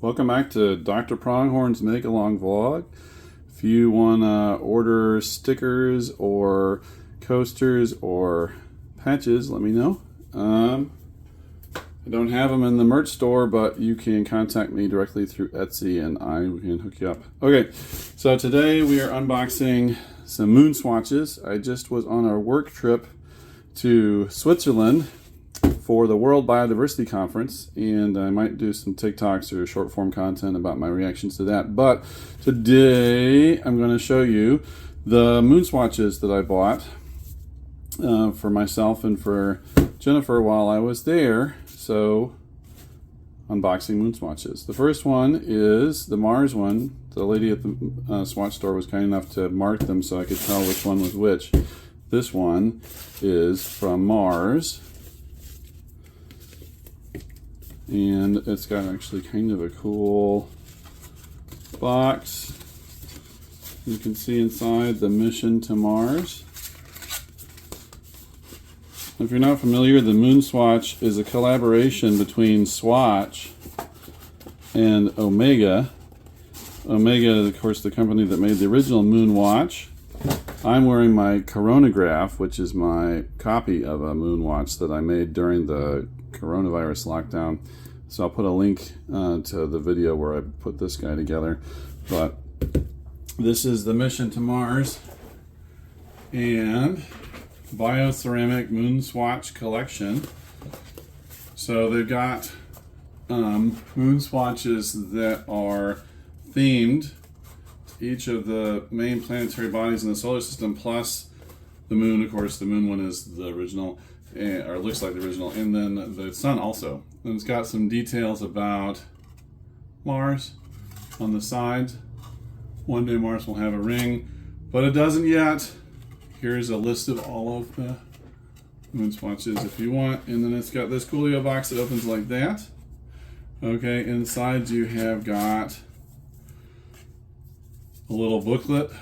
Welcome back to Dr. Pronghorn's Make Along Vlog. If you want to order stickers or coasters or patches, let me know. I don't have them in the merch store, but you can contact me directly through Etsy and I can hook you up. Okay, so today we are unboxing some Moonswatches. I just was on a work trip to Switzerland for the World Biodiversity Conference, and I might do some TikToks or short form content about my reactions to that. But today I'm going to show you the Moonswatches that I bought for myself and for Jennifer while I was there. So, unboxing Moonswatches. The first one is the Mars one. The lady at the Swatch store was kind enough to mark them so I could tell which one was which. This one is from Mars. And it's got actually kind of a cool box. You can see inside the mission to Mars. If you're not familiar, the Moonswatch is a collaboration between Swatch and Omega. Omega is, of course, the company that made the original Moonwatch. I'm wearing my Coronograph, which is my copy of a Moonwatch that I made during the coronavirus lockdown. So I'll put a link to the video where I put this guy together. But this is the mission to Mars and Bioceramic Moonswatch collection. So they've got Moonswatches that are themed to each of the main planetary bodies in the solar system, plus the moon. Of course, the moon one is the original, or looks like the original, and then the sun also. And it's got some details about Mars on the sides. One day Mars will have a ring, but it doesn't yet. Here's a list of all of the Moonswatches if you want. And then it's got this coolio box that opens like that. Okay, inside you have got a little booklet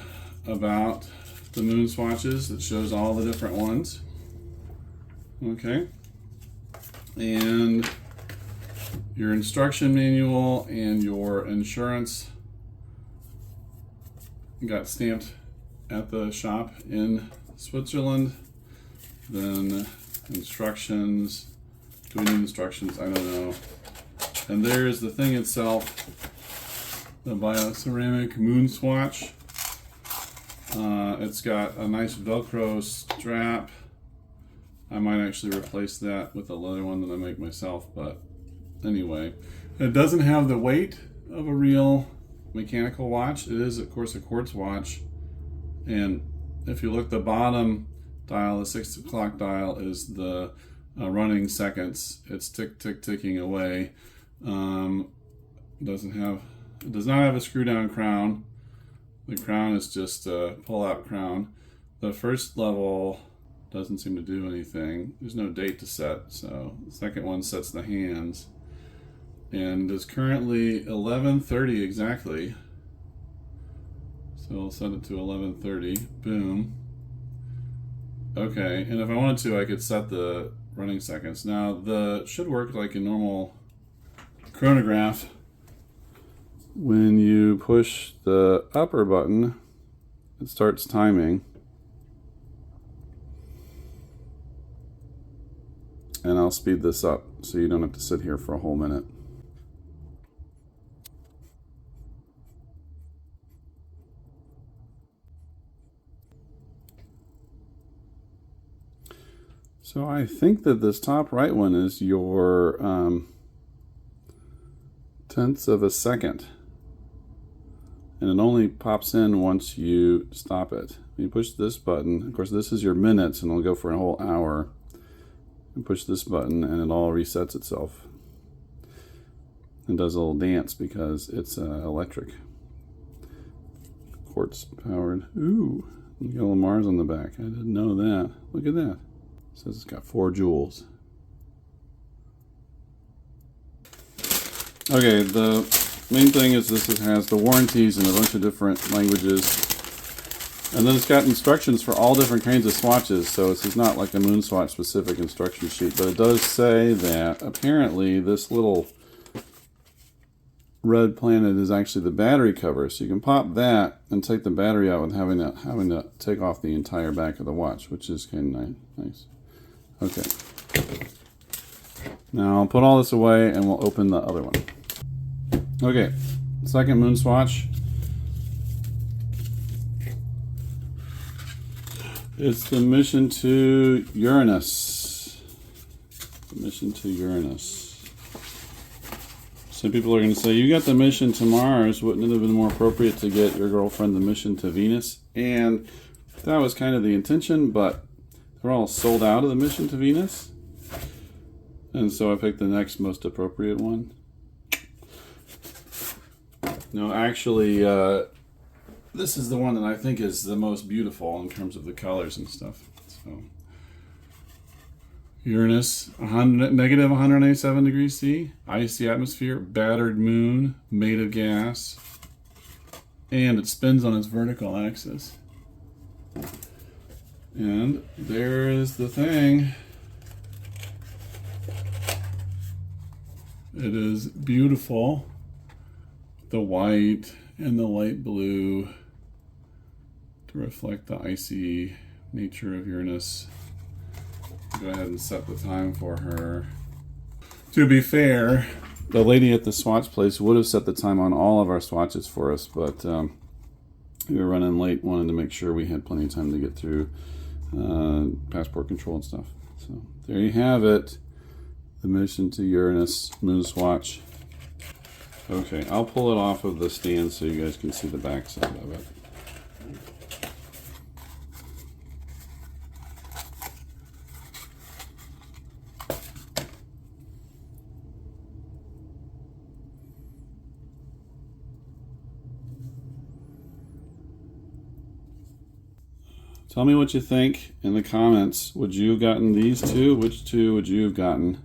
about the Moonswatches that shows all the different ones. Okay, and your instruction manual and your insurance got stamped at the shop in Switzerland. Then instructions, do we need instructions? I don't know. And there's the thing itself, the Bioceramic Moonswatch. It's got a nice Velcro strap. I might actually replace that with a leather one that I make myself, but anyway. It doesn't have the weight of a real mechanical watch. It is, of course, a quartz watch. And if you look, the bottom dial, the 6 o'clock dial, is the running seconds. It's ticking away. It does not have a screw down crown. The crown is just a pull out crown. The first level doesn't seem to do anything. There's no date to set, so the second one sets the hands. And it's currently 11:30 exactly. So I'll set it to 11:30. Boom. Okay, and if I wanted to, I could set the running seconds. Now, the should work like a normal chronograph. When you push the upper button, it starts timing. And I'll speed this up so you don't have to sit here for a whole minute. So I think that this top right one is your tenths of a second. And it only pops in once you stop it. You push this button. Of course, this is your minutes, and it'll go for a whole hour. You push this button, and it all resets itself. It does a little dance because it's electric. Quartz powered. Ooh, you got a little Mars on the back. I didn't know that. Look at that. It says it's got 4 joules. Okay, the main thing is this has the warranties in a bunch of different languages. And then it's got instructions for all different kinds of swatches, so this is not like a Moonswatch specific instruction sheet, but it does say that apparently this little red planet is actually the battery cover. So you can pop that and take the battery out without having to take off the entire back of the watch, which is kind of nice. Okay. Now I'll put all this away and we'll open the other one. Okay, second Moonswatch. It's the mission to Uranus. The mission to Uranus. Some people are going to say, you got the mission to Mars. Wouldn't it have been more appropriate to get your girlfriend the mission to Venus? And that was kind of the intention, but they're all sold out of the mission to Venus. And so I picked the next most appropriate one. No, actually, this is the one that I think is the most beautiful in terms of the colors and stuff. So, Uranus, negative 187 degrees C, icy atmosphere, battered moon, made of gas, and it spins on its vertical axis. And there is the thing. It is beautiful. The white and the light blue to reflect the icy nature of Uranus. Go ahead and set the time for her. To be fair, the lady at the swatch place would have set the time on all of our swatches for us, but we were running late, wanted to make sure we had plenty of time to get through passport control and stuff. So there you have it. The mission to Uranus, Moonswatch. Okay, I'll pull it off of the stand so you guys can see the back side of it. Tell me what you think in the comments. Would you have gotten these two? Which two would you have gotten?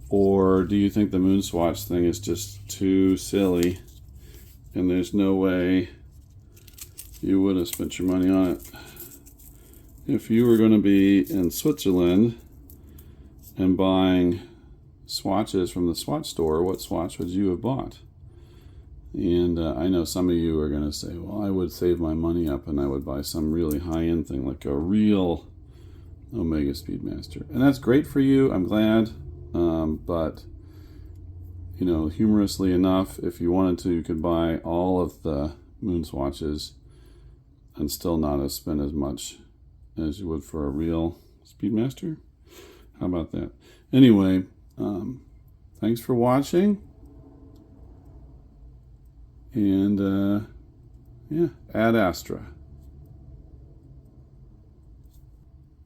Or do you think the Moonswatch thing is just too silly and there's no way you would have spent your money on it? If you were going to be in Switzerland and buying swatches from the Swatch store, what swatch would you have bought? And I know some of you are going to say, well, I would save my money up and I would buy some really high-end thing like a real Omega Speedmaster. And that's great for you. I'm glad. But, you know, humorously enough, if you wanted to, you could buy all of the Moonswatches and still not have spent as much as you would for a real Speedmaster. How about that? Anyway, thanks for watching. And, yeah, Ad Astra.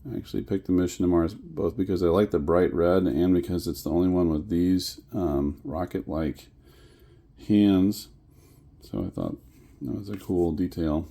I actually picked the mission to Mars both because I like the bright red and because it's the only one with these rocket-like hands. So I thought that was a cool detail.